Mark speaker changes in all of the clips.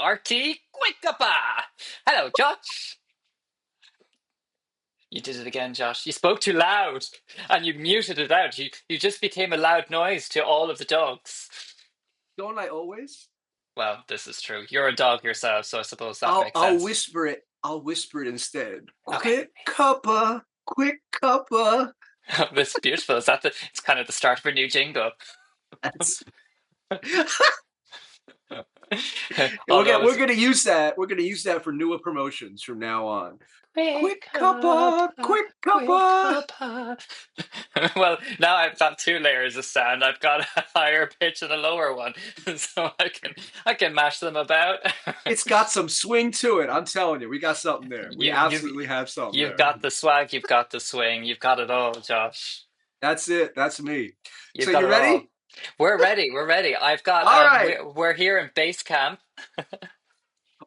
Speaker 1: RT Quick Cuppa. Hello, Josh. You did it again, Josh. You spoke too loud and you muted it out. You just became a loud noise to all of the dogs.
Speaker 2: Don't I always?
Speaker 1: Well, this is true. You're a dog yourself, so I suppose that
Speaker 2: I'll
Speaker 1: makes
Speaker 2: I'll
Speaker 1: sense.
Speaker 2: whisper it. I'll whisper it instead.
Speaker 1: Okay.
Speaker 2: Quick cuppa.
Speaker 1: This is beautiful. Is that it's kind of the start of a new jingle.
Speaker 2: That's
Speaker 1: Although
Speaker 2: we're
Speaker 1: it's
Speaker 2: gonna use that. We're gonna use that for newer promotions from now on.
Speaker 1: quick up,
Speaker 2: Quick
Speaker 1: quick
Speaker 2: cuppa.
Speaker 1: up. Well, now I've got two layers of sound. I've got a higher pitch and a lower one, so I can mash them about.
Speaker 2: It's got some swing to it. I'm telling you, we got something there. We
Speaker 1: You you've
Speaker 2: absolutely have something
Speaker 1: you've
Speaker 2: there.
Speaker 1: got the swag, you've got the swing, you've got it all, Josh.
Speaker 2: That's it. That's me.
Speaker 1: You've
Speaker 2: So
Speaker 1: got
Speaker 2: you
Speaker 1: it all.
Speaker 2: ready?
Speaker 1: We're ready. We're ready. I've got
Speaker 2: All right.
Speaker 1: we're here in base camp.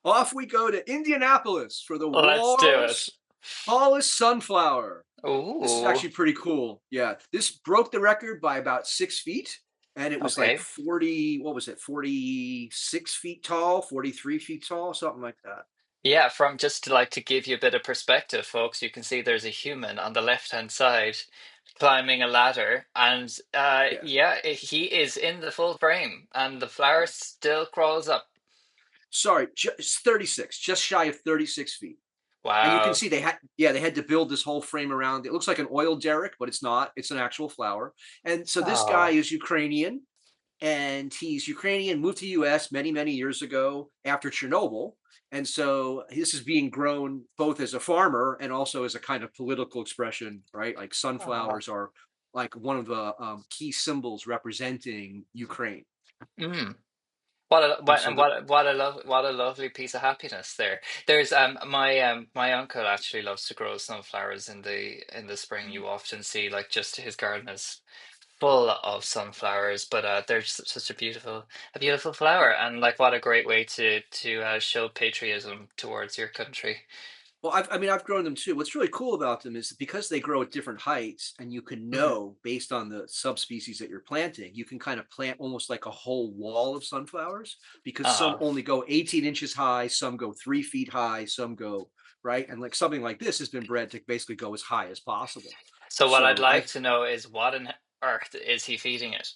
Speaker 2: Off we go to Indianapolis for the
Speaker 1: Let's do it.
Speaker 2: world's tallest sunflower. This is
Speaker 1: Ooh.
Speaker 2: actually pretty cool. Yeah, this broke the record by about 6 feet, and it was like
Speaker 1: Okay.
Speaker 2: 40. What was it? 46 feet tall, 43 feet tall, something like that.
Speaker 1: Yeah, from just to like to give you a bit of perspective, folks, you can see there's a human on the left-hand side climbing a ladder, and
Speaker 2: Yeah.
Speaker 1: yeah, he is in the full frame, and the flower still crawls up.
Speaker 2: Sorry, just 36, just shy of 36 feet. And you can
Speaker 1: Wow.
Speaker 2: see they had to build this whole frame around. It looks like an oil derrick, but it's not. It's an actual flower. And so this guy
Speaker 1: Oh,
Speaker 2: is Ukrainian, and he's Ukrainian, moved to the US many, many years ago after Chernobyl. And so this is being grown both as a farmer and also as a kind of political expression, right? Like
Speaker 1: oh.
Speaker 2: sunflowers are like one of the key symbols representing Ukraine.
Speaker 1: Mm. What a
Speaker 2: And
Speaker 1: what
Speaker 2: so
Speaker 1: and
Speaker 2: the
Speaker 1: what a lovely piece of happiness there. There's my uncle actually loves to grow sunflowers in the spring. You often see like just his garden is full of sunflowers, but they're just such a beautiful flower, and like what a great way to show patriotism towards your country.
Speaker 2: well, I've grown them too. What's really cool about them is because they grow at different heights, and you can
Speaker 1: Mhm.
Speaker 2: know based on the subspecies that you're planting, you can kind of plant almost like a whole wall of sunflowers because some
Speaker 1: Oh,
Speaker 2: only go 18 inches high, some go 3 feet high, some go right, and like something like this has been bred to basically go as high as possible.
Speaker 1: so what I'd
Speaker 2: So
Speaker 1: like
Speaker 2: I've
Speaker 1: to know is what on earth is he feeding it?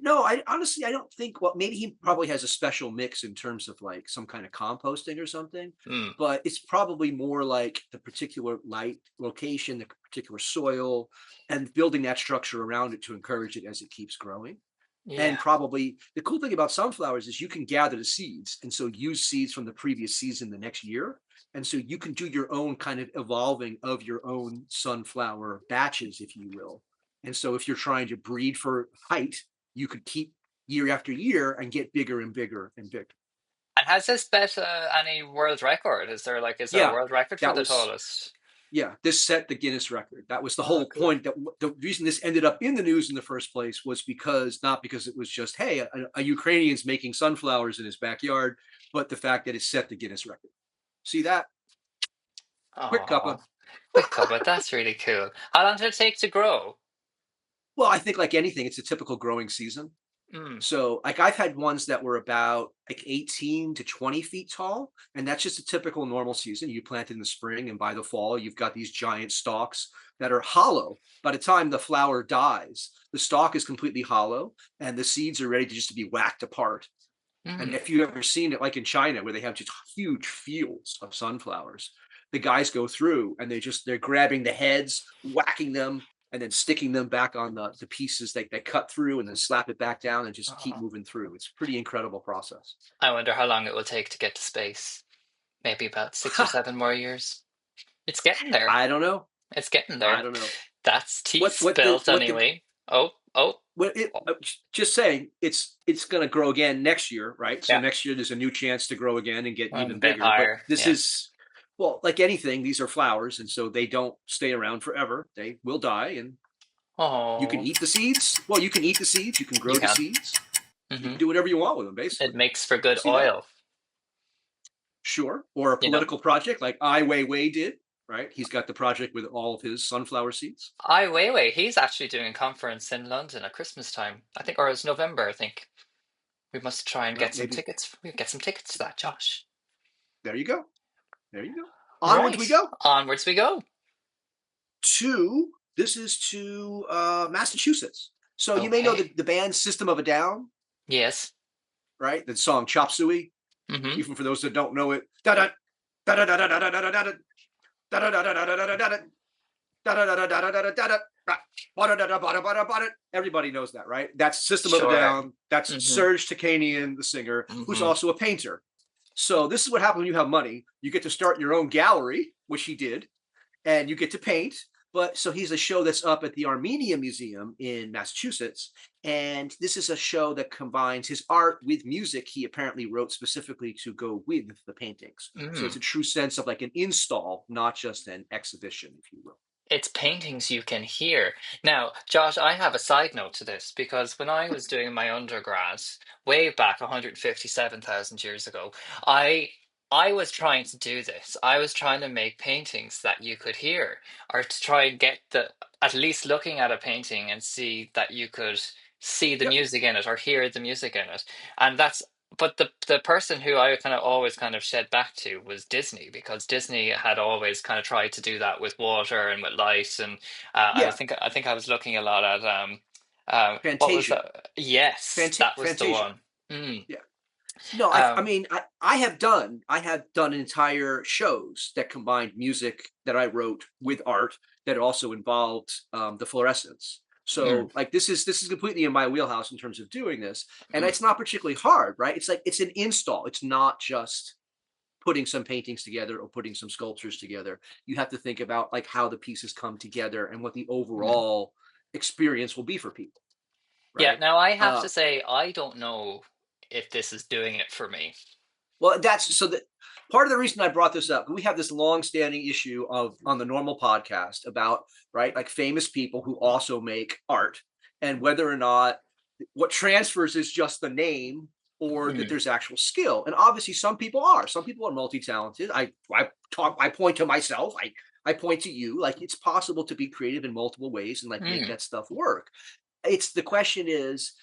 Speaker 2: No, I honestly I don't think. Well, maybe he probably has a special mix in terms of like some kind of composting or something,
Speaker 1: Hmm.
Speaker 2: but it's probably more like the particular light location, the particular soil, and building that structure around it to encourage it as it keeps growing.
Speaker 1: Yeah.
Speaker 2: And probably the cool thing about sunflowers is you can gather the seeds and so use seeds from the previous season the next year. And so you can do your own kind of evolving of your own sunflower batches, if you will. And so if you're trying to breed for height, you could keep year after year and get bigger and bigger and bigger.
Speaker 1: And has this bet any world record? Is there a
Speaker 2: Yeah,
Speaker 1: world record for
Speaker 2: that
Speaker 1: the
Speaker 2: was
Speaker 1: tallest?
Speaker 2: yeah, this set the Guinness record. That was the
Speaker 1: Oh,
Speaker 2: whole
Speaker 1: cool.
Speaker 2: point. That the reason this ended up in the news in the first place was because not because it was just hey, a Ukrainian's making sunflowers in his backyard, but the fact that it set the Guinness record. See that? Quick
Speaker 1: Oh,
Speaker 2: cuppa.
Speaker 1: quick but that's really cool. How long did it take to grow?
Speaker 2: Well, I think like anything, it's a typical growing season.
Speaker 1: Mm.
Speaker 2: So, like, I've had ones that were about like 18 to 20 feet tall, and that's just a typical normal season. You plant in the spring, and by the fall, you've got these giant stalks that are hollow. By the time the flower dies, the stalk is completely hollow, and the seeds are ready to just to be whacked apart. And
Speaker 1: Mm.
Speaker 2: if you've ever seen it, like in China, where they have just huge fields of sunflowers, the guys go through and they're grabbing the heads, whacking them, and then sticking them back on the pieces they cut through and then slap it back down and just keep
Speaker 1: Oh.
Speaker 2: moving through. It's a pretty incredible process.
Speaker 1: I wonder how long it will take to get to space. Maybe about 6 or 7 more years. It's getting there.
Speaker 2: I don't know.
Speaker 1: It's getting
Speaker 2: I
Speaker 1: there.
Speaker 2: don't know.
Speaker 1: That's teeth
Speaker 2: The
Speaker 1: spilled
Speaker 2: what the
Speaker 1: anyway. Oh, oh,
Speaker 2: what it
Speaker 1: oh.
Speaker 2: just saying it's going to grow again next year, right? So
Speaker 1: Yeah,
Speaker 2: next year there's a new chance to grow again and get
Speaker 1: a
Speaker 2: even
Speaker 1: bit
Speaker 2: bigger. But
Speaker 1: higher.
Speaker 2: this
Speaker 1: Yeah.
Speaker 2: is well, like anything, these are flowers, and so they don't stay around forever. They will die, and you can
Speaker 1: Oh,
Speaker 2: eat the seeds. Well, you can eat the seeds. You can
Speaker 1: you
Speaker 2: grow the
Speaker 1: can.
Speaker 2: seeds. You can
Speaker 1: Hmm.
Speaker 2: do whatever you want with them,
Speaker 1: It
Speaker 2: basically.
Speaker 1: makes for good
Speaker 2: See that?
Speaker 1: oil,
Speaker 2: Sure. Or a
Speaker 1: you know.
Speaker 2: political project like Ai Weiwei did, right? He's got the project with all of his sunflower seeds.
Speaker 1: Ai Weiwei, he's actually doing a conference in London at Christmas time. I think, or it's November, I think. We must try and
Speaker 2: Well,
Speaker 1: get some
Speaker 2: maybe
Speaker 1: tickets. We get some tickets to that, Josh.
Speaker 2: there you go. There you go. Onwards we
Speaker 1: Right.
Speaker 2: go
Speaker 1: Onwards we go.
Speaker 2: to this is to Massachusetts. So you may know
Speaker 1: Okay.
Speaker 2: the band System of a Down,
Speaker 1: Yes.
Speaker 2: right? The song Chop Suey.
Speaker 1: Mm-hmm.
Speaker 2: Even for those that don't know it, da da da da da da da da da da da da da da da da da Everybody knows that, right? That's System of a
Speaker 1: Sure.
Speaker 2: Down. That's
Speaker 1: Mm-hmm.
Speaker 2: Serj Tankian, the singer, who's
Speaker 1: Mm-hmm.
Speaker 2: also a painter. So this is what happens when you have money. You get to start your own gallery, which he did, and you get to paint. But so he's a show that's up at the Armenia Museum in Massachusetts. And this is a show that combines his art with music he apparently wrote specifically to go with the paintings. So it's
Speaker 1: Mm.
Speaker 2: a true sense of like an install, not just an exhibition, if you will.
Speaker 1: It's paintings you can hear. Now, Josh, I have a side note to this because when I was doing my undergrad, way back 157,000 years ago, I I was trying to do this. I was trying to make paintings that you could hear, or to try and get the at least looking at a painting and see that you could see the
Speaker 2: Yep.
Speaker 1: music in it or hear the music in it. And that's but the person who I kind of always kind of shed back to was Disney because Disney had always kind of tried to do that with water and with light and
Speaker 2: Yeah.
Speaker 1: I think I was looking a lot at what was
Speaker 2: Fantasia.
Speaker 1: that? Yes, that was the
Speaker 2: Fantasia.
Speaker 1: one. Mm,
Speaker 2: Yeah. No, I
Speaker 1: um,
Speaker 2: mean I have done entire shows that combined music that I wrote with art that also involved the fluorescence.
Speaker 1: mm,
Speaker 2: So like this is completely in my wheelhouse in terms of doing this, and
Speaker 1: mm,
Speaker 2: it's not particularly hard, right? It's like it's an install. It's not just putting some paintings together or putting some sculptures together. You have to think about like how the pieces come together and what the
Speaker 1: mm.
Speaker 2: overall experience will be for people,
Speaker 1: Yeah.
Speaker 2: right?
Speaker 1: Now I have
Speaker 2: Uh,
Speaker 1: to say I don't know if this is doing it for me.
Speaker 2: Well, that's so that part of the reason I brought this up, we have this long-standing issue of on the normal podcast about right, like famous people who also make art and whether or not what transfers is just the name or that
Speaker 1: Mm,
Speaker 2: there's actual skill. And obviously, some people are. Some people are multi-talented. I point to myself. I point to you. Like it's possible to be creative in multiple ways and like make
Speaker 1: mm.
Speaker 2: that stuff work. It's the question is,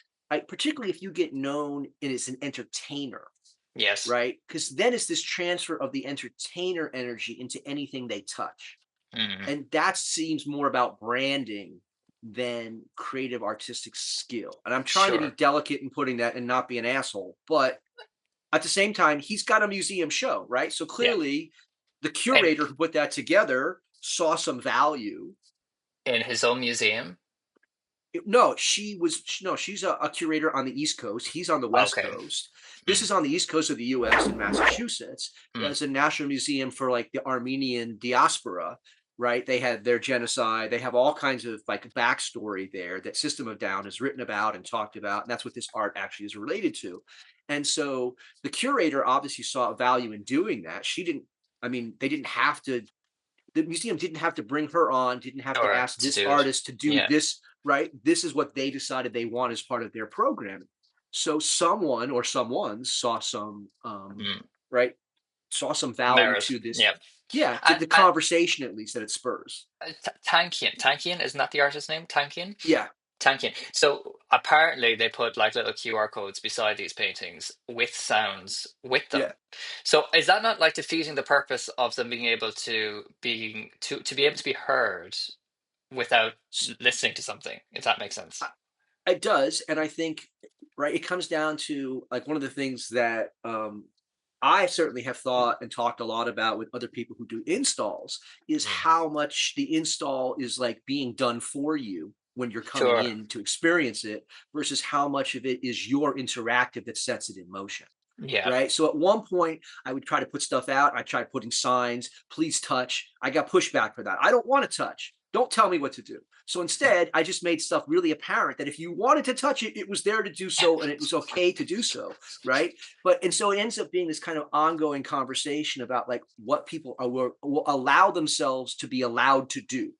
Speaker 2: particularly if you get known as an entertainer,
Speaker 1: Yes.
Speaker 2: right? Because then it's this transfer of the entertainer energy into anything they touch.
Speaker 1: Mm,
Speaker 2: And that seems more about branding than creative artistic skill. And I'm trying to be
Speaker 1: sure.
Speaker 2: delicate in putting that and not be an asshole. But at the same time, he's got a museum show, right? So
Speaker 1: Yeah.
Speaker 2: clearly, the
Speaker 1: And
Speaker 2: curator who put that together saw some value.
Speaker 1: in his own museum.
Speaker 2: No, no, she's a curator on the East Coast. He's on the West
Speaker 1: Okay.
Speaker 2: Coast. This
Speaker 1: Mm,
Speaker 2: is on the East Coast of the US in Massachusetts.
Speaker 1: mm,
Speaker 2: It's a national museum for like the Armenian diaspora, right? They had their genocide. They have all kinds of like backstory there that System of Down has written about and talked about. And that's what this art actually is related to. And so the curator obviously saw a value in doing that. She didn't, I mean, they didn't have to the museum didn't have to bring her on, didn't have to
Speaker 1: sure.
Speaker 2: ask
Speaker 1: To
Speaker 2: this
Speaker 1: do it.
Speaker 2: artist to do
Speaker 1: Yeah.
Speaker 2: this, right? This is what they decided they want as part of their programming. So someone or someone's saw some
Speaker 1: Mm.
Speaker 2: right, saw some value
Speaker 1: Merit.
Speaker 2: to this.
Speaker 1: Yeah.
Speaker 2: Yeah, to
Speaker 1: And,
Speaker 2: the conversation at least that it spurs.
Speaker 1: Tankian. Tankian, isn't that the artist's name? Tankian?
Speaker 2: Yeah,
Speaker 1: Tankian. So apparently they put like little QR codes beside these paintings with sounds with
Speaker 2: yeah.
Speaker 1: them. So is that not like defeating the purpose of them being able to be able to be heard without listening to something, if that makes sense?
Speaker 2: It does, and I think right, it comes down to like one of the things that I certainly have thought and talked a lot about with other people who do installs is
Speaker 1: Mm.
Speaker 2: how much the install is like being done for you when you're coming
Speaker 1: Sure.
Speaker 2: in to experience it versus how much of it is your interactive that sets it in motion.
Speaker 1: Yeah.
Speaker 2: Right. So at one point, I would try to put stuff out. I tried putting signs, please touch. I got pushback for that. I don't want to touch. Don't tell me what to do. So instead, I just made stuff really apparent that if you wanted to touch it, it was there to do so and it was okay to do so. Right. And so it ends up being this kind of ongoing conversation about like what people will allow themselves to be allowed to do,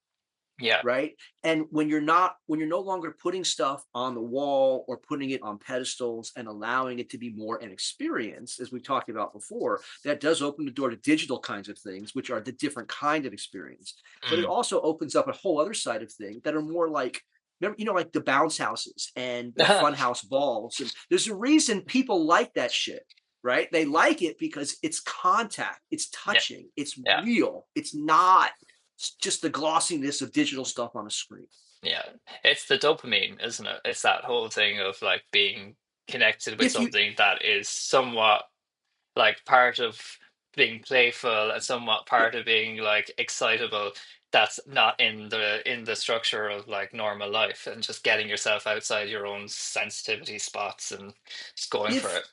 Speaker 1: Yeah.
Speaker 2: right? And when you're no longer putting stuff on the wall or putting it on pedestals and allowing it to be more an experience, as we talked about before, that does open the door to digital kinds of things, which are the different kind of experience. But it
Speaker 1: Mm.
Speaker 2: also opens up a whole other side of things that are more like remember, like the bounce houses and the funhouse balls. And there's a reason people like that shit, right? They like it because it's contact, it's
Speaker 1: Yeah,
Speaker 2: touching, it's
Speaker 1: yeah,
Speaker 2: real. It's not just the glossiness of digital stuff on a screen.
Speaker 1: yeah. It's the dopamine, isn't it? It's that whole thing of like being connected with
Speaker 2: If you
Speaker 1: something that is somewhat like part of being playful and somewhat
Speaker 2: Yeah,
Speaker 1: part of being like excitable. That's not in the structure of like normal life, and just getting yourself outside your own sensitivity spots and just going for
Speaker 2: if
Speaker 1: it.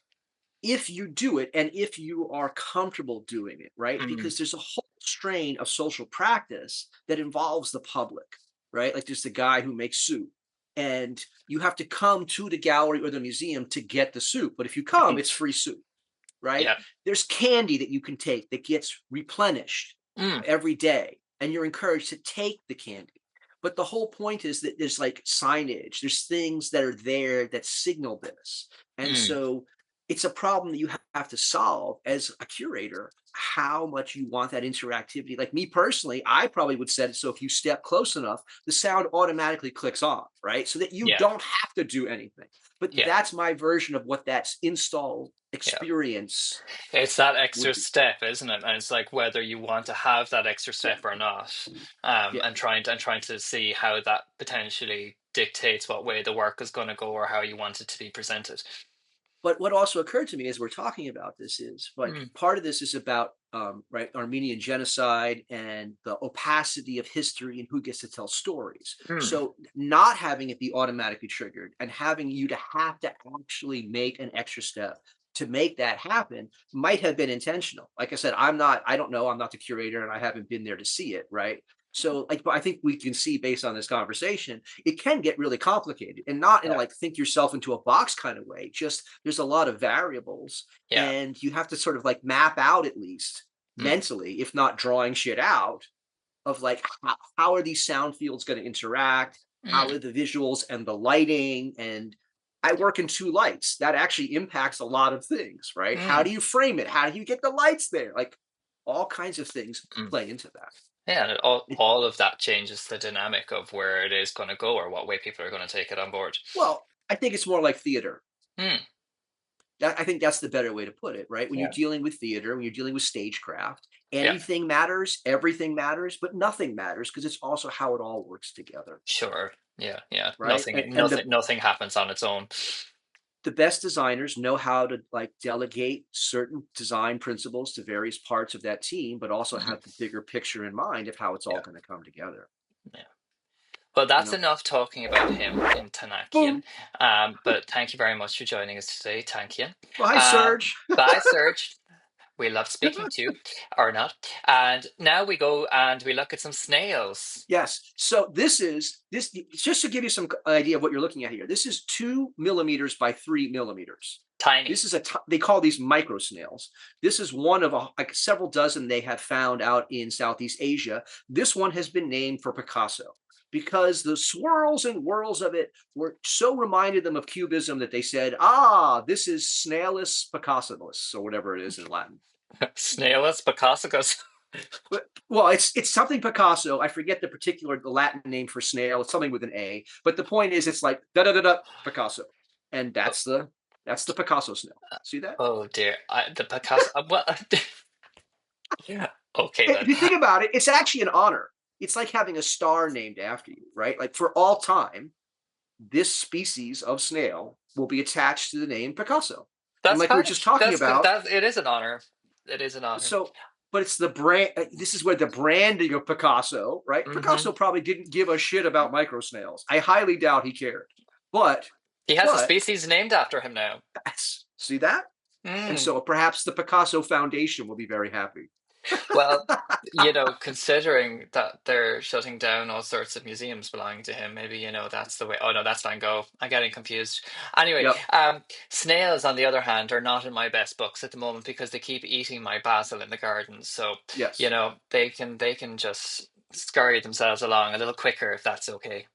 Speaker 2: if you do it and if you are comfortable doing it, right?
Speaker 1: Mm,
Speaker 2: Because there's a whole strain of social practice that involves the public, right? Like there's the guy who makes soup, and you have to come to the gallery or the museum to get the soup. But if you come,
Speaker 1: mm,
Speaker 2: it's free soup, right?
Speaker 1: yeah.
Speaker 2: There's candy that you can take that gets replenished
Speaker 1: Mm,
Speaker 2: every day, and you're encouraged to take the candy. But the whole point is that there's like signage, there's things that are there that signal this. And
Speaker 1: mm,
Speaker 2: so it's a problem that you have to solve as a curator, how much you want that interactivity. Like me personally, I probably would set it so if you step close enough, the sound automatically clicks on, right? So that you
Speaker 1: yeah.
Speaker 2: don't have to do anything. But
Speaker 1: Yeah.
Speaker 2: that's my version of what that install
Speaker 1: Yeah.
Speaker 2: experience
Speaker 1: It's that
Speaker 2: would
Speaker 1: extra
Speaker 2: be.
Speaker 1: step, isn't it? And it's like whether you want to have that extra step or not,
Speaker 2: Yeah.
Speaker 1: and trying to see how that potentially dictates what way the work is going to go or how you want it to be presented.
Speaker 2: But what also occurred to me as we're talking about this is like
Speaker 1: Mm,
Speaker 2: part of this is about right, Armenian genocide and the opacity of history and who gets to tell stories.
Speaker 1: mm,
Speaker 2: So not having it be automatically triggered and having you to have to actually make an extra step to make that happen might have been intentional. Like I said, I don't know, I'm not the curator and I haven't been there to see it, right? So like, but I think we can see based on this conversation it can get really complicated, and not in a
Speaker 1: yeah,
Speaker 2: like think yourself into a box kind of way. Just there's a lot of variables,
Speaker 1: yeah,
Speaker 2: and you have to sort of like map out at least
Speaker 1: mm,
Speaker 2: mentally, if not drawing shit out, of like how are these sound fields going to interact? How
Speaker 1: mm,
Speaker 2: are the visuals and the lighting? And I work in two lights. That actually impacts a lot of things, right? How
Speaker 1: mm,
Speaker 2: do you frame it? How do you get the lights there? Like all kinds of things
Speaker 1: mm.
Speaker 2: play into that.
Speaker 1: Yeah, and
Speaker 2: It,
Speaker 1: all of that changes the dynamic of where it is going to go or what way people are going to take it on board.
Speaker 2: well, I think it's more like theater.
Speaker 1: Mm,
Speaker 2: I think that's the better way to put it, right? When you're
Speaker 1: yeah,
Speaker 2: dealing with theater, when you're dealing with stagecraft,
Speaker 1: yeah,
Speaker 2: anything matters, everything matters, but nothing matters because it's also how it all works together,
Speaker 1: sure. Yeah, yeah.
Speaker 2: right? And
Speaker 1: Nothing happens on its own.
Speaker 2: the best designers know how to like delegate certain design principles to various parts of that team, but also
Speaker 1: Mhm.
Speaker 2: have the bigger picture in mind of how it's all
Speaker 1: Yeah,
Speaker 2: going to come together.
Speaker 1: yeah. Well,
Speaker 2: You
Speaker 1: that's
Speaker 2: know,
Speaker 1: enough talking about him in Tankian.
Speaker 2: boom.
Speaker 1: But thank you very much for joining us today, Tankian.
Speaker 2: Well, hi,
Speaker 1: Um,
Speaker 2: Serge.
Speaker 1: bye, Serj. We love speaking to you, or not. And now we go and we look at some snails.
Speaker 2: Yes. So this just to give you some idea of what you're looking at here. This is 2 millimeters by 3 millimeters. This
Speaker 1: Tiny.
Speaker 2: is they call these micro snails. This is one of like several dozen they have found out in Southeast Asia. This one has been named for Picasso because the swirls and whirls of it were so reminded them of Cubism that they said, "Ah, this is Snailus Picassobus," or whatever it is in Latin.
Speaker 1: Snailus Picasso.
Speaker 2: Well, it's something Picasso. I forget the Latin name for snail. It's something with an A. But the point is, it's like da da da da Picasso, and that's the Picasso snail. See that?
Speaker 1: Oh dear. The Picasso. Well, yeah. Okay
Speaker 2: If
Speaker 1: then.
Speaker 2: you think about it, it's actually an honor. It's like having a star named after you, right? Like for all time, this species of snail will be attached to the name Picasso. And
Speaker 1: That's
Speaker 2: like we were
Speaker 1: kind of
Speaker 2: just talking about,
Speaker 1: that. It is an honor. It is an honor.
Speaker 2: so but it's the brand. This is where the branding of Picasso, right?
Speaker 1: Hmm.
Speaker 2: Picasso probably didn't give a shit about micro snails. I highly doubt he cared. But
Speaker 1: He has a
Speaker 2: but
Speaker 1: species named after him now.
Speaker 2: see that? And
Speaker 1: Mm.
Speaker 2: so perhaps the Picasso Foundation will be very happy.
Speaker 1: Well, considering that they're shutting down all sorts of museums belonging to him, maybe, that's the way. Oh no, that's Van Gogh. I'm getting confused. Anyway,
Speaker 2: Yep.
Speaker 1: snails, on the other hand, are not in my best books at the moment because they keep eating my basil in the garden. So,
Speaker 2: Yes.
Speaker 1: they can just scurry themselves along a little quicker if that's okay.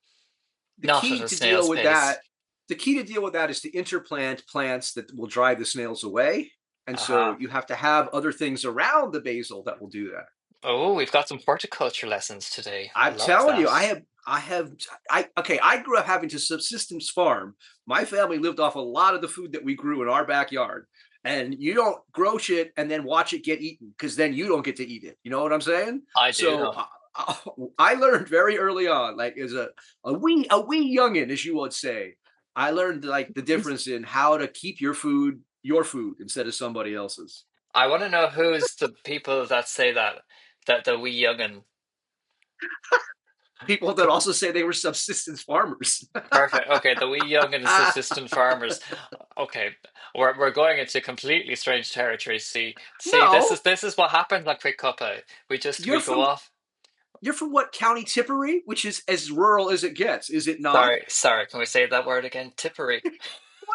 Speaker 2: The
Speaker 1: Not at
Speaker 2: key
Speaker 1: a
Speaker 2: to deal
Speaker 1: snail's
Speaker 2: with
Speaker 1: pace.
Speaker 2: that, the key to deal with that is to interplant plants that will drive the snails away. And so
Speaker 1: Uh-huh.
Speaker 2: you have to have other things around the basil that will do that.
Speaker 1: Oh, we've got some horticulture lessons today. I
Speaker 2: I'm
Speaker 1: love
Speaker 2: telling you,
Speaker 1: that.
Speaker 2: I have I okay, I grew up having to subsistence farm. My family lived off a lot of the food that we grew in our backyard. And you don't grow shit and then watch it get eaten because then you don't get to eat it. You know what I'm saying?
Speaker 1: I do
Speaker 2: So
Speaker 1: know.
Speaker 2: I learned very early on, like as a wee youngin, as you would say, I learned like the difference in how to keep your food instead of somebody else's.
Speaker 1: I want to know who's the people that say that the wee youngin.
Speaker 2: People that also say they were subsistence farmers.
Speaker 1: Perfect. Okay, the wee youngin assistant farmers. Okay, we're going into completely strange territory. See,
Speaker 2: No,
Speaker 1: this is what happens on Quick Cuppa.
Speaker 2: you're
Speaker 1: We go
Speaker 2: from
Speaker 1: off.
Speaker 2: you're from what county Tipperary, which is as rural as it gets, is it not?
Speaker 1: Sorry. Can we say that word again? Tippery.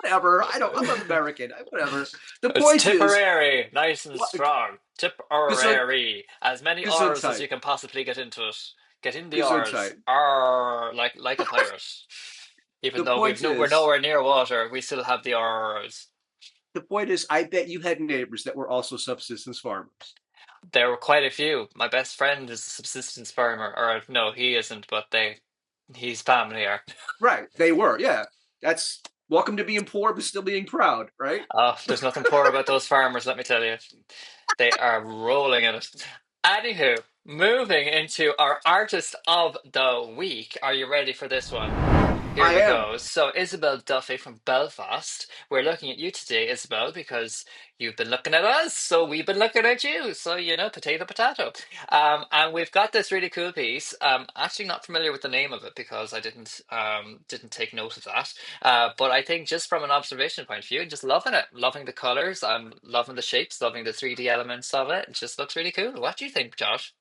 Speaker 2: Whatever. I don't. I'm American. Whatever. The
Speaker 1: It's
Speaker 2: point is,
Speaker 1: Tipperary, nice and
Speaker 2: what
Speaker 1: strong.
Speaker 2: Gesund,
Speaker 1: Tipperary, as many R's as
Speaker 2: Gesundheit,
Speaker 1: you can possibly get into it. Get in the R's.
Speaker 2: Gesundheit.
Speaker 1: R like a pirate. Even
Speaker 2: The
Speaker 1: though
Speaker 2: point
Speaker 1: we're
Speaker 2: is,
Speaker 1: nowhere near water, we still have the R's.
Speaker 2: the point is, I bet you had neighbors that were also subsistence farmers.
Speaker 1: There were quite a few. My best friend is a subsistence farmer, or no, he isn't, but his family are.
Speaker 2: Right? They were. Yeah. That's welcome to being poor, but still being proud. Right?
Speaker 1: Oh, there's nothing poor about those farmers, let me tell you. They are rolling in it. Anywho, moving into our artist of the week. Are you ready for this one? Here
Speaker 2: I
Speaker 1: we
Speaker 2: am.
Speaker 1: go. So, Isabel Duffy from Belfast. We're looking at you today, Isabel, because you've been looking at us, so we've been looking at you. So, potato, potato. And we've got this really cool piece. Actually, not familiar with the name of it because I didn't take note of that. But I think just from an observation point of view, just loving it, loving the colors, I'm loving the shapes, loving the 3D elements of it. It just looks really cool. What do you think, Josh?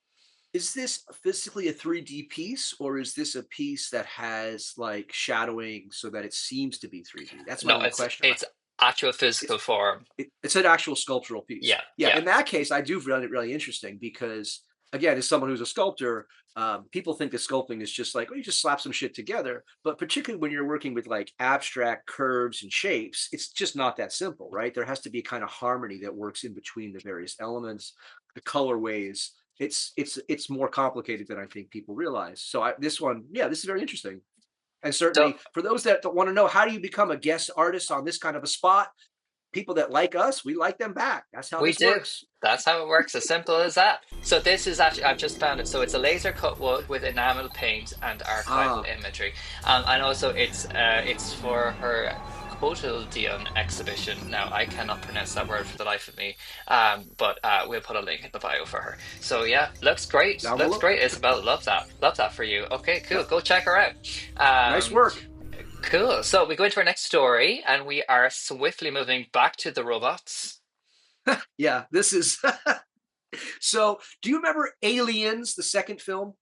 Speaker 2: Is this physically a 3D piece, or is this a piece that has like shadowing so that it seems to be 3D? That's my
Speaker 1: No,
Speaker 2: only question.
Speaker 1: it's actual
Speaker 2: It's
Speaker 1: physical form.
Speaker 2: it's an actual sculptural piece.
Speaker 1: Yeah,
Speaker 2: Yeah,
Speaker 1: yeah.
Speaker 2: in that case, I do find it really interesting because, again, as someone who's a sculptor, people think that sculpting is just like, oh, you just slap some shit together. But particularly when you're working with like abstract curves and shapes, it's just not that simple, right? There has to be kind of harmony that works in between the various elements, the colorways. It's more complicated than I think people realize. So this one, yeah, this is very interesting. And
Speaker 1: So
Speaker 2: certainly for those that want to know how do you become a guest artist on this kind of a spot, people that like us, we like them back. That's how
Speaker 1: we
Speaker 2: this
Speaker 1: do.
Speaker 2: works.
Speaker 1: That's how it works, as simple as that. So this is actually, I've just found it. So it's a laser cut wood with enamel paint and archival
Speaker 2: Ah,
Speaker 1: imagery. And also it's for her Dion exhibition. Now I cannot pronounce that word for the life of me. But we'll put a link in the bio for her. So yeah, looks great.
Speaker 2: down
Speaker 1: Looks
Speaker 2: below.
Speaker 1: great, Isabel. Love that. Love that for you. Okay, cool.
Speaker 2: Yep.
Speaker 1: Go check her out.
Speaker 2: Nice
Speaker 1: Um,
Speaker 2: work.
Speaker 1: Cool. So we go into our next story, and we are swiftly moving back to the robots.
Speaker 2: Yeah, this is so. Do you remember Aliens, the second film?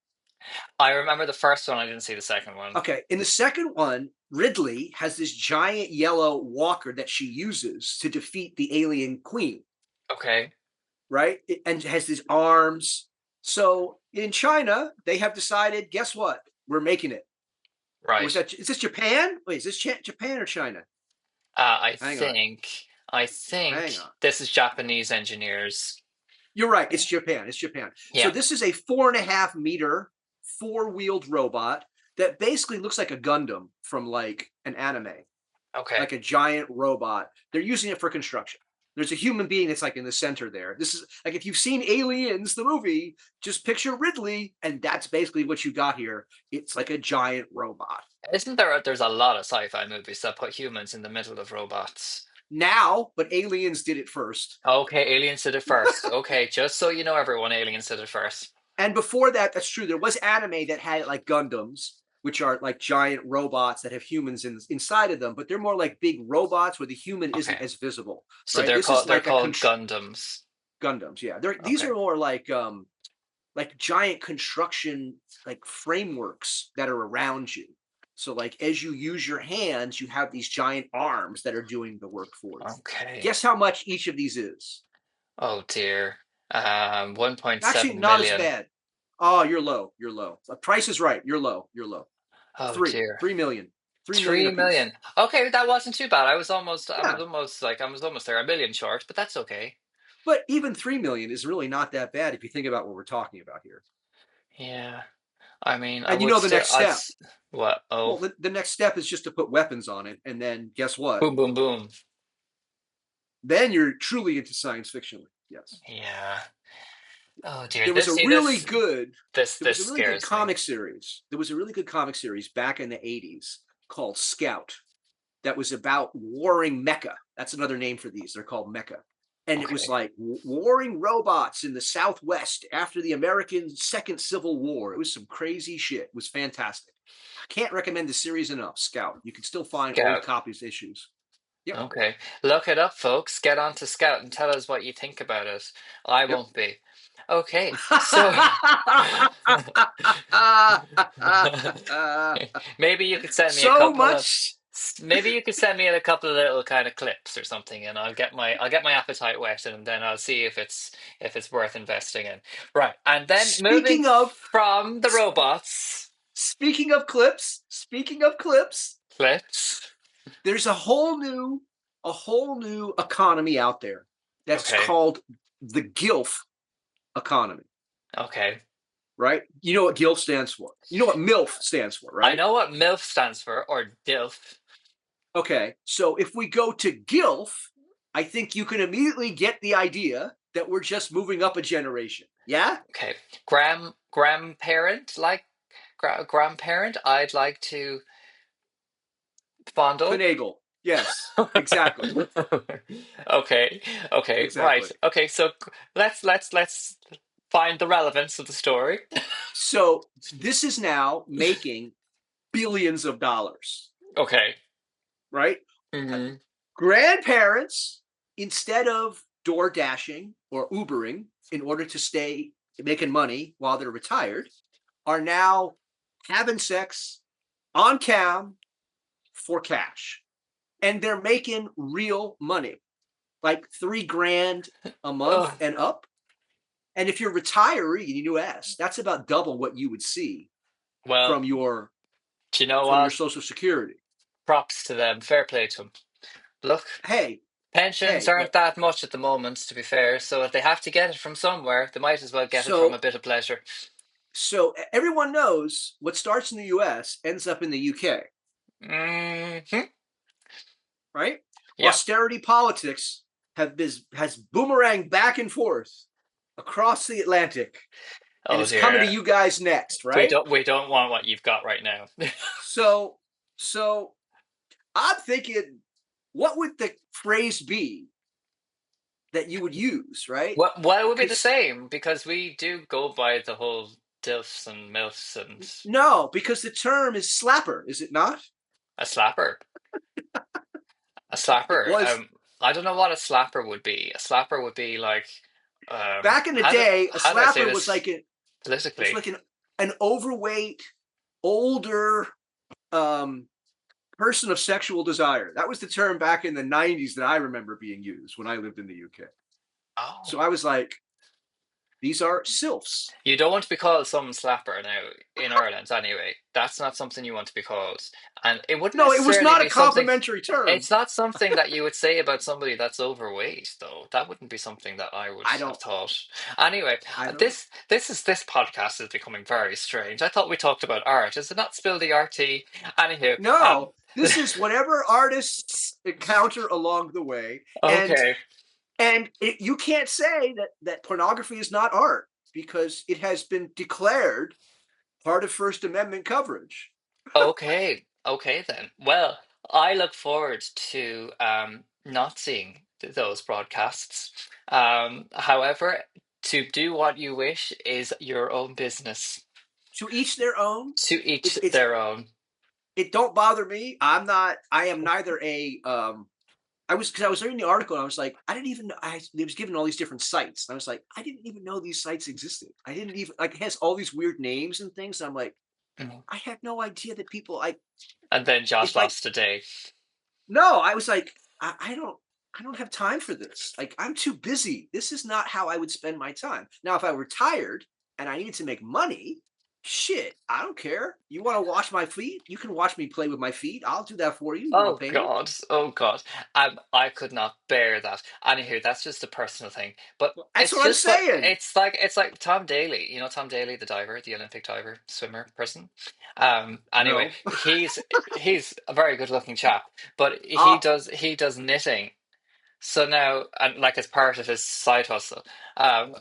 Speaker 1: I remember the first one. I didn't see the second one.
Speaker 2: Okay, in the second one, Ridley has this giant yellow walker that she uses to defeat the alien queen,
Speaker 1: Okay.
Speaker 2: right? And has these arms. So in China, they have decided, guess what? We're making it. Or
Speaker 1: Right.
Speaker 2: is this Japan? Wait, is this Japan or China?
Speaker 1: I
Speaker 2: Hang on,
Speaker 1: think I
Speaker 2: hang
Speaker 1: think
Speaker 2: on.
Speaker 1: this is Japanese engineers.
Speaker 2: You're right. It's Japan. It's Japan. So
Speaker 1: Yeah.
Speaker 2: this is a 4.5 meter four-wheeled robot that basically looks like a Gundam from like an anime,
Speaker 1: Okay.
Speaker 2: like a giant robot. They're using it for construction. There's a human being that's like in the center there. This is like if you've seen Aliens, the movie, just picture Ridley, and that's basically what you got here. It's like a giant robot.
Speaker 1: Isn't there? There's a lot of sci-fi movies that put humans in the middle of robots.
Speaker 2: Now, but Aliens did it first.
Speaker 1: Okay, Aliens did it first. Okay, just so you know, everyone, Aliens did it first.
Speaker 2: And before that, that's true. There was anime that had like Gundams, which are like giant robots that have humans inside of them, but they're more like big robots where the human isn't
Speaker 1: Okay.
Speaker 2: as visible,
Speaker 1: So
Speaker 2: right? This is
Speaker 1: they're
Speaker 2: like a
Speaker 1: called Gundams.
Speaker 2: Gundams. Yeah, these
Speaker 1: Okay.
Speaker 2: are more like giant construction like frameworks that are around you. So like as you use your hands, you have these giant arms that are doing the work for you.
Speaker 1: Okay.
Speaker 2: Guess how much each of these is?
Speaker 1: Oh dear.
Speaker 2: Actually,
Speaker 1: 1.7
Speaker 2: not as
Speaker 1: million.
Speaker 2: bad. Oh, you're low. You're low. The price is right. You're low. You're low.
Speaker 1: Oh
Speaker 2: Three,
Speaker 1: dear.
Speaker 2: 3 million, 3 million
Speaker 1: 3
Speaker 2: a piece.
Speaker 1: million. Okay, that wasn't too bad.
Speaker 2: Yeah,
Speaker 1: I was almost there, a million short, but that's okay.
Speaker 2: but even 3 million is really not that bad if you think about what we're talking about here.
Speaker 1: Yeah. I mean, I
Speaker 2: And you
Speaker 1: would
Speaker 2: know the
Speaker 1: still,
Speaker 2: next step.
Speaker 1: what?
Speaker 2: Well,
Speaker 1: Oh,
Speaker 2: the next step is just to put weapons on it, and then guess what?
Speaker 1: boom, boom, boom.
Speaker 2: Then you're truly into science fiction. Yes.
Speaker 1: Yeah. Oh dear.
Speaker 2: There was a really good
Speaker 1: This scares me.
Speaker 2: comic series. There was a really good comic series back in the 80s called Scout that was about warring mecha. That's another name for these. They're called mecha. And it was
Speaker 1: Okay.
Speaker 2: like warring robots in the Southwest after the American Second Civil War. It was some crazy shit. It was fantastic. I can't recommend the series enough. Scout. You can still find old
Speaker 1: Scout.
Speaker 2: copies, issues. Yep.
Speaker 1: Okay. Look it up, folks. Get on to Scout and tell us what you think about it. I
Speaker 2: Yep.
Speaker 1: won't be. Okay. So maybe you could send me a
Speaker 2: So
Speaker 1: couple of
Speaker 2: much.
Speaker 1: maybe you could send me a couple of little kind of clips or something, and I'll get my appetite whet, and then I'll see if it's worth investing in. Right. And then moving
Speaker 2: Speaking of
Speaker 1: from the robots
Speaker 2: speaking of clips,
Speaker 1: clips.
Speaker 2: there's a whole new economy out there that's
Speaker 1: Okay.
Speaker 2: called the GILF economy,
Speaker 1: Okay.
Speaker 2: right? You know what GILF stands for. You know what MILF stands for,
Speaker 1: I
Speaker 2: right?
Speaker 1: know what MILF stands for, or DILF.
Speaker 2: Okay. So if we go to GILF, I think you can immediately get the idea that we're just moving up a generation. Yeah?
Speaker 1: Okay. Grandparent, like grandparent, I'd like to fondle.
Speaker 2: Finagle. Yes, exactly.
Speaker 1: Okay. Okay. Right.
Speaker 2: Exactly.
Speaker 1: Okay. So let's find the relevance of the story.
Speaker 2: So this is now making billions of dollars,
Speaker 1: Okay.
Speaker 2: right?
Speaker 1: Hmm.
Speaker 2: Grandparents, instead of door dashing or Ubering in order to stay making money while they're retired, are now having sex on cam for cash. And they're making real money, like $3,000 a month
Speaker 1: Oh,
Speaker 2: and up. And if you're retiree in the US, that's about double what you would see
Speaker 1: well,
Speaker 2: from your
Speaker 1: do you know what?
Speaker 2: Social Security.
Speaker 1: Props to them. Fair play to them. Look,
Speaker 2: Hey,
Speaker 1: pensions
Speaker 2: hey,
Speaker 1: aren't that much at the moment, to be fair. So if they have to get it from somewhere, they might as well get it from a
Speaker 2: so
Speaker 1: bit of pleasure.
Speaker 2: everyone knows what starts in the US ends up in the UK,
Speaker 1: Hmm.
Speaker 2: right?
Speaker 1: Yeah.
Speaker 2: Austerity politics has boomeranged back and forth across the Atlantic, and
Speaker 1: Oh
Speaker 2: it's coming to
Speaker 1: dear.
Speaker 2: you guys next, right?
Speaker 1: We don't want what you've got right now.
Speaker 2: So so I'm thinking, what would the phrase be that you would use, right?
Speaker 1: Well, it would be the
Speaker 2: Because
Speaker 1: same because we do go by the whole DILFs and MILFs and
Speaker 2: no, because the term is slapper, is it not?
Speaker 1: a slapper. A
Speaker 2: It
Speaker 1: slapper.
Speaker 2: was
Speaker 1: I don't know what a slapper would be. A slapper would be like,
Speaker 2: back in the day. A
Speaker 1: how do I say
Speaker 2: slapper was
Speaker 1: this
Speaker 2: like it was
Speaker 1: politically?
Speaker 2: like an overweight, older um, person of sexual desire. That was the term back in the 90s that I remember being used when I lived in the UK.
Speaker 1: Oh.
Speaker 2: So I was like, these are sylphs.
Speaker 1: You don't want to be called some slapper now in Ireland anyway. That's not something you want to be called. And it wouldn't
Speaker 2: No, it was
Speaker 1: necessarily
Speaker 2: not a
Speaker 1: be something,
Speaker 2: complimentary term.
Speaker 1: it's not something that you would say about somebody that's overweight, though. That wouldn't be something that I would
Speaker 2: I
Speaker 1: have
Speaker 2: don't.
Speaker 1: thought. Anyway,
Speaker 2: I don't know.
Speaker 1: this podcast is becoming very strange. I thought we talked about art. Is it not spill the RT? Anywho,
Speaker 2: No, this is whatever artists encounter along the way, and
Speaker 1: okay.
Speaker 2: you can't say that pornography is not art because it has been declared part of First Amendment coverage.
Speaker 1: Okay, okay then. Well, I look forward to not seeing those broadcasts. However, to do what you wish is your own business.
Speaker 2: To each their own.
Speaker 1: To each
Speaker 2: It's
Speaker 1: their own.
Speaker 2: it don't bother me. I'm not. I am neither a. I was because I was reading the article and I was like, I didn't even know. It was given all these different sites. And I was like, I didn't even know these sites existed. I didn't even like it has all these weird names and things. And I'm like,
Speaker 1: Mhm.
Speaker 2: I had no idea that people like.
Speaker 1: And then Josh
Speaker 2: It's like
Speaker 1: lost a day.
Speaker 2: no. I was like, I don't have time for this. Like I'm too busy. This is not how I would spend my time. Now, if I were retired and I needed to make money, Shit, I don't care. You want to wash my feet? You can watch me play with my feet. I'll do that for you. You want
Speaker 1: Oh
Speaker 2: to pay me?
Speaker 1: God, oh God. I could not bear that. Anywho, that's just a personal thing. But
Speaker 2: Well, that's what I'm
Speaker 1: but
Speaker 2: saying.
Speaker 1: it's like Tom Daly, you know Tom Daly, the diver, the Olympic diver, swimmer person. Anyway,
Speaker 2: No.
Speaker 1: he's a very good looking chap, but
Speaker 2: Ah,
Speaker 1: he does knitting. So now, and like as part of his side hustle, um,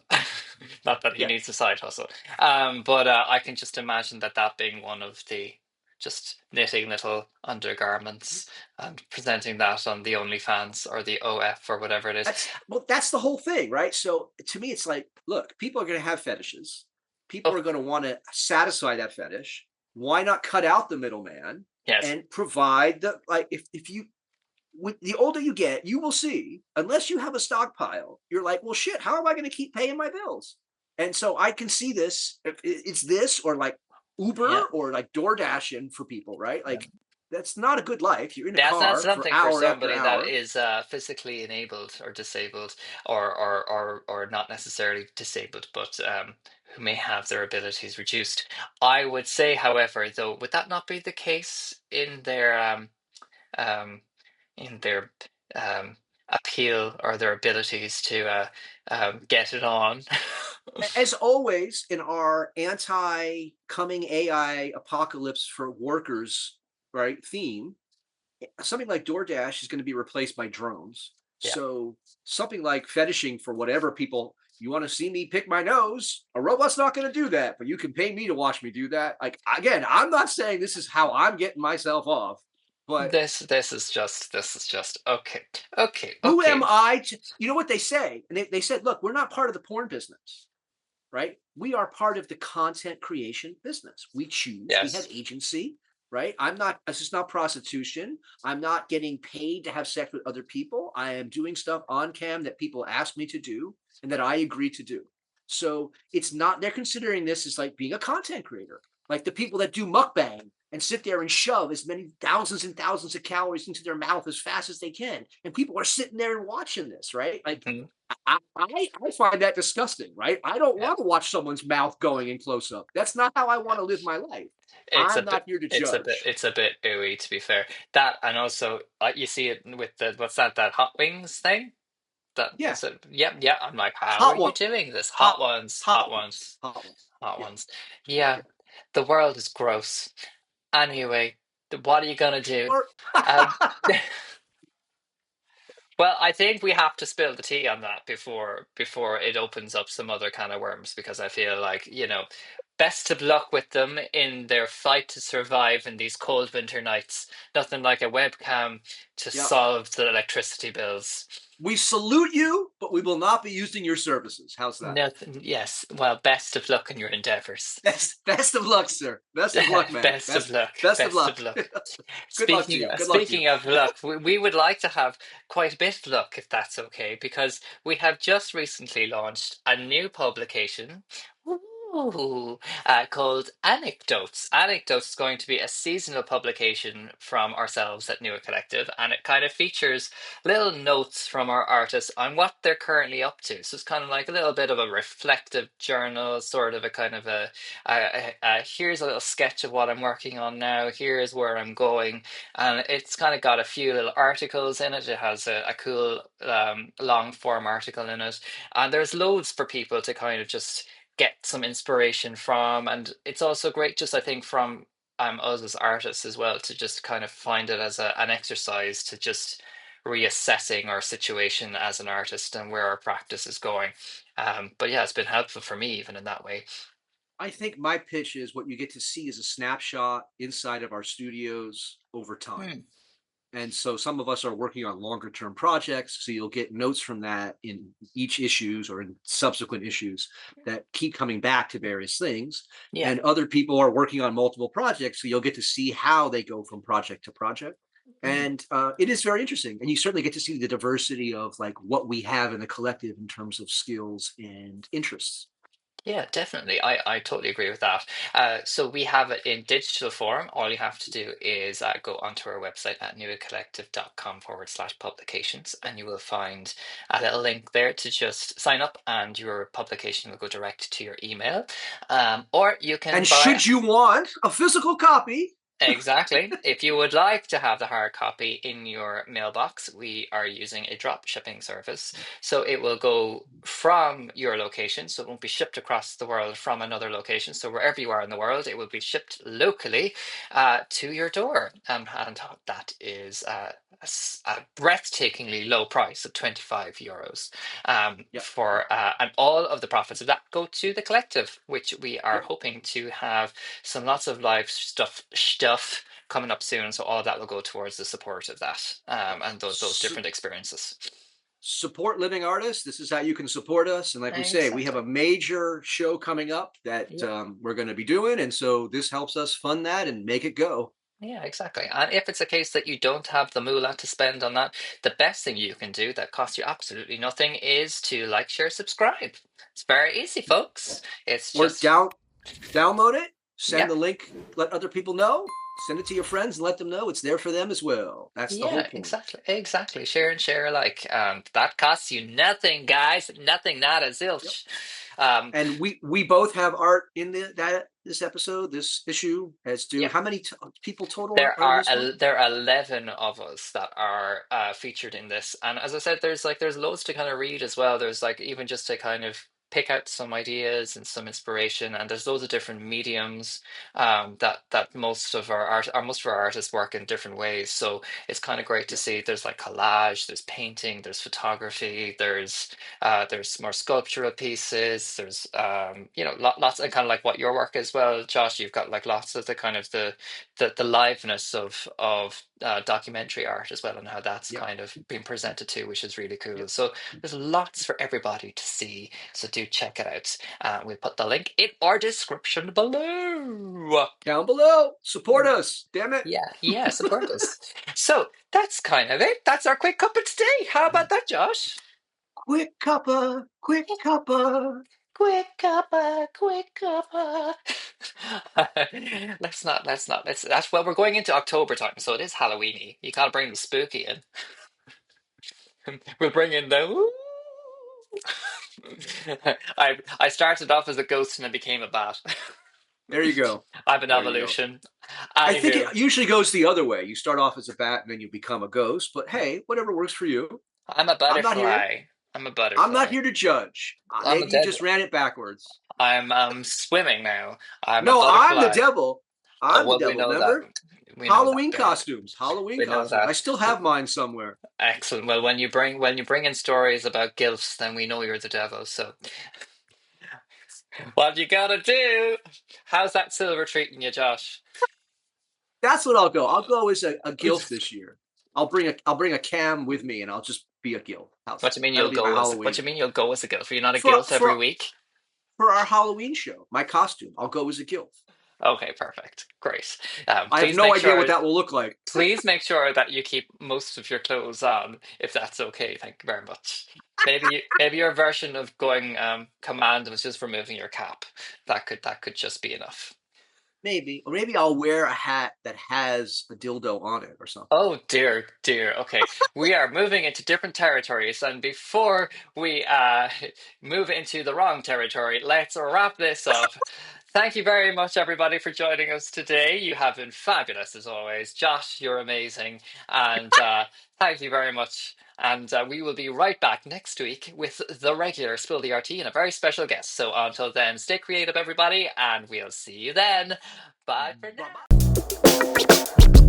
Speaker 1: not that he
Speaker 2: yeah.
Speaker 1: needs a side hustle, but I can just imagine that that being one of the just knitting little undergarments and presenting that on the OnlyFans or the OF or whatever it is.
Speaker 2: That's the whole thing, right? So to me, it's like, look, people are going to have fetishes. People
Speaker 1: Oh,
Speaker 2: are going to want to satisfy that fetish. Why not cut out the middleman
Speaker 1: yes,
Speaker 2: and provide the like? If you with the older you get, you will see, unless you have a stockpile, you're like, well, shit, how am I going to keep paying my bills? And so I can see this. If it's this or like
Speaker 1: yeah.
Speaker 2: Uber or like DoorDashing for people, right?
Speaker 1: Yeah.
Speaker 2: Like that's not a good life. You're in a
Speaker 1: That's not
Speaker 2: car for
Speaker 1: something for
Speaker 2: hour after
Speaker 1: somebody that
Speaker 2: hour.
Speaker 1: is physically enabled or disabled, or not necessarily disabled, but who may have their abilities reduced. I would say, however, though, would that not be the case um, in their um, appeal or their abilities to get it on?
Speaker 2: As always in our anti coming AI apocalypse for workers, right, theme, something like DoorDash is going to be replaced by drones.
Speaker 1: Yeah.
Speaker 2: So something like fetishing for whatever people you want to see me pick my nose, a robot's not going to do that, but you can pay me to watch me do that. Like again, I'm not saying this is how I'm getting myself off, but
Speaker 1: This is just okay. Okay.
Speaker 2: who am
Speaker 1: Okay.
Speaker 2: I to, you know what they say? And they said, look, we're not part of the porn business, right? We are part of the content creation business. We choose, we have
Speaker 1: Yes.
Speaker 2: agency, right? I'm not, this is not prostitution. I'm not getting paid to have sex with other people. I am doing stuff on cam that people ask me to do and that I agree to do. So it's not, they're considering this as like being a content creator, like the people that do mukbang and sit there and shove as many thousands and thousands of calories into their mouth as fast as they can. And people are sitting there and watching this, right? Like
Speaker 1: Mhm.
Speaker 2: I find that disgusting, right? I don't
Speaker 1: Yeah.
Speaker 2: want to watch someone's mouth going in close up. That's not how I want to live my life.
Speaker 1: It's a
Speaker 2: I'm
Speaker 1: bit,
Speaker 2: not here to judge.
Speaker 1: it's a bit ooey to be fair. That and also you see it with the what's that hot wings thing? That
Speaker 2: Yeah,
Speaker 1: is it. Yep, yeah. I'm like, how are
Speaker 2: hot
Speaker 1: you
Speaker 2: one,
Speaker 1: doing this?
Speaker 2: hot,
Speaker 1: Hot
Speaker 2: hot ones,
Speaker 1: ones,
Speaker 2: hot ones.
Speaker 1: hot
Speaker 2: Yeah,
Speaker 1: ones. Yeah,
Speaker 2: yeah.
Speaker 1: the world is gross. Anyway, what are you gonna do?
Speaker 2: Or
Speaker 1: Um, well, I think we have to spill the tea on that before it opens up some other kind of worms because I feel like, best of luck with them in their fight to survive in these cold winter nights. Nothing like a webcam to
Speaker 2: yeah,
Speaker 1: solve the electricity bills.
Speaker 2: we salute you, but we will not be using your services. How's that?
Speaker 1: Nothing, yes. Well, best of luck in your endeavors.
Speaker 2: Best of luck, sir. Best of luck, man.
Speaker 1: Best of luck.
Speaker 2: Best of
Speaker 1: Best of
Speaker 2: luck.
Speaker 1: luck.
Speaker 2: Good luck to you. Good luck to you.
Speaker 1: Speaking of luck, we would like to have quite a bit of luck if that's okay, because we have just recently launched a new publication. Ooh, called Anecdotes. Anecdotes is going to be a seasonal publication from ourselves at Newer Collective, and it kind of features little notes from our artists on what they're currently up to. So it's kind of like a little bit of a reflective journal, sort of a kind of here's a little sketch of what I'm working on now, here's where I'm going. And it's kind of got a few little articles in it. It has a cool long form article in it. And there's loads for people to kind of just get some inspiration from. And it's also great, just I think, from us as artists as well, to just kind of find it as an exercise to just reassessing our situation as an artist and where our practice is going. But yeah, it's been helpful for me even in that way.
Speaker 2: I think my pitch is what you get to see is a snapshot inside of our studios over time.
Speaker 1: Hmm.
Speaker 2: And so some of us are working on longer term projects. So you'll get notes from that in each issues or in subsequent issues that keep coming back to various things.
Speaker 1: Yeah.
Speaker 2: And other people are working on multiple projects. So you'll get to see how they go from project to project.
Speaker 1: Hmm.
Speaker 2: And it is very interesting. And you certainly get to see the diversity of like what we have in the collective in terms of skills and interests.
Speaker 1: Yeah, definitely. I totally agree with that. So we have it in digital form. All you have to do is go onto our website at newcollective.com/publications, and you will find a little link there to just sign up, and your publication will go direct to your email. Or you can
Speaker 2: And
Speaker 1: buy.
Speaker 2: should you want a physical copy,
Speaker 1: Exactly. If you would like to have the hard copy in your mailbox, we are using a drop shipping service. So it will go from your location. So it won't be shipped across the world from another location. So wherever you are in the world, it will be shipped locally to your door. And that is a breathtakingly low price of €25.
Speaker 2: yep,
Speaker 1: And all of the profits of that go to the collective, which we are
Speaker 2: yep.
Speaker 1: hoping to have lots of live stuff coming up soon. So all of that will go towards the support of that, and those different experiences.
Speaker 2: Support living artists. This is how you can support us. And like we say, we have a
Speaker 1: Exactly.
Speaker 2: major show coming up that
Speaker 1: Yeah.
Speaker 2: we're going to be doing. And so this helps us fund that and make it go.
Speaker 1: Yeah, exactly. And if it's a case that you don't have the moolah to spend on that, the best thing you can do that costs you absolutely nothing is to like, share, subscribe. It's very easy, folks. It's
Speaker 2: Or
Speaker 1: just,
Speaker 2: download it, send
Speaker 1: yeah,
Speaker 2: the link, let other people know, send it to your friends and let them know it's there for them as well. That's the whole
Speaker 1: yeah,
Speaker 2: point.
Speaker 1: exactly, exactly. Share and share alike. That costs you nothing, guys. Nothing, not a
Speaker 2: Yep.
Speaker 1: zilch. Um,
Speaker 2: And we both have art in this episode, this issue, as do
Speaker 1: yeah.
Speaker 2: how many people total are in this one?
Speaker 1: There are 11 of us that are featured in this, and as I said, there's loads to kind of read as well. There's like even just to kind of pick out some ideas and some inspiration, and there's loads of different mediums that most of our artists work in different ways. So it's kind of great to
Speaker 2: Yep.
Speaker 1: see. There's like collage, there's painting, there's photography, there's more sculptural pieces. There's lots and kind of like what your work as well, Josh. You've got like lots of the kind of the liveness of documentary art as well, and how that's
Speaker 2: Yep.
Speaker 1: kind of being presented to, which is really cool.
Speaker 2: Yep.
Speaker 1: So there's lots for everybody to see. So do check it out. We'll put the link in our description below.
Speaker 2: Down below. Support us. Damn it.
Speaker 1: Yeah, yeah, support us. So that's kind of it. That's our quick cup of tea. How about that, Josh?
Speaker 2: Quick cuppa, quick cuppa.
Speaker 1: Quick cuppa, quick cuppa. That's well, we're going into October time, so it is Halloweeny. You gotta bring the spooky in. We'll bring in the. Ooh. I started off as a ghost and I became a bat.
Speaker 2: There you go.
Speaker 1: I'm an
Speaker 2: There you go.
Speaker 1: evolution.
Speaker 2: I think
Speaker 1: Anywho,
Speaker 2: it usually goes the other way. You start off as a bat and then you become a ghost. But hey, whatever works for you.
Speaker 1: I'm a
Speaker 2: I'm not here.
Speaker 1: butterfly. I'm a
Speaker 2: I'm not
Speaker 1: butterfly.
Speaker 2: here to judge.
Speaker 1: I'm a
Speaker 2: Maybe you
Speaker 1: devil.
Speaker 2: just ran it backwards.
Speaker 1: I'm swimming now. I'm a
Speaker 2: No, I'm the
Speaker 1: butterfly.
Speaker 2: devil.
Speaker 1: Oh
Speaker 2: I'm the
Speaker 1: well, we
Speaker 2: devil.
Speaker 1: know that.
Speaker 2: Remember?
Speaker 1: We know that,
Speaker 2: Halloween
Speaker 1: Billy.
Speaker 2: costumes. Halloween
Speaker 1: We know
Speaker 2: costumes. I
Speaker 1: that.
Speaker 2: still have mine somewhere.
Speaker 1: Excellent. Well, when you bring in stories about gilfs, then we know you're the devil. So, what you gotta do? How's that silver treating you, Josh?
Speaker 2: That's what I'll go. I'll go as a gilf this year. I'll bring a cam with me and I'll just be a gilf. How's
Speaker 1: What do
Speaker 2: that?
Speaker 1: you mean
Speaker 2: That'll
Speaker 1: you'll
Speaker 2: be my
Speaker 1: go as? What
Speaker 2: Halloween.
Speaker 1: do you mean you'll go as a gilf? Are you not a
Speaker 2: For
Speaker 1: gilf every
Speaker 2: for
Speaker 1: week?
Speaker 2: for our Halloween show, my costume, I'll go as a gilf.
Speaker 1: Okay, perfect. Great.
Speaker 2: I have
Speaker 1: Please
Speaker 2: no
Speaker 1: make
Speaker 2: idea what
Speaker 1: sure.
Speaker 2: that will look like.
Speaker 1: Please make sure that you keep most of your clothes on, if that's okay. Thank you very much. Maybe your version of going command was just removing your cap. That could just be enough.
Speaker 2: Maybe. Or maybe I'll wear a hat that has a dildo on it or something.
Speaker 1: Oh dear, dear. Okay, we are moving into different territories, and before we move into the wrong territory, let's wrap this up. Thank you very much, everybody, for joining us today. You have been fabulous as always. Josh, you're amazing, and thank you very much. And we will be right back next week with the regular Spill the RT and a very special guest. So until then, stay creative, everybody, and we'll see you then. Bye for
Speaker 2: Bye
Speaker 1: now.
Speaker 2: bye.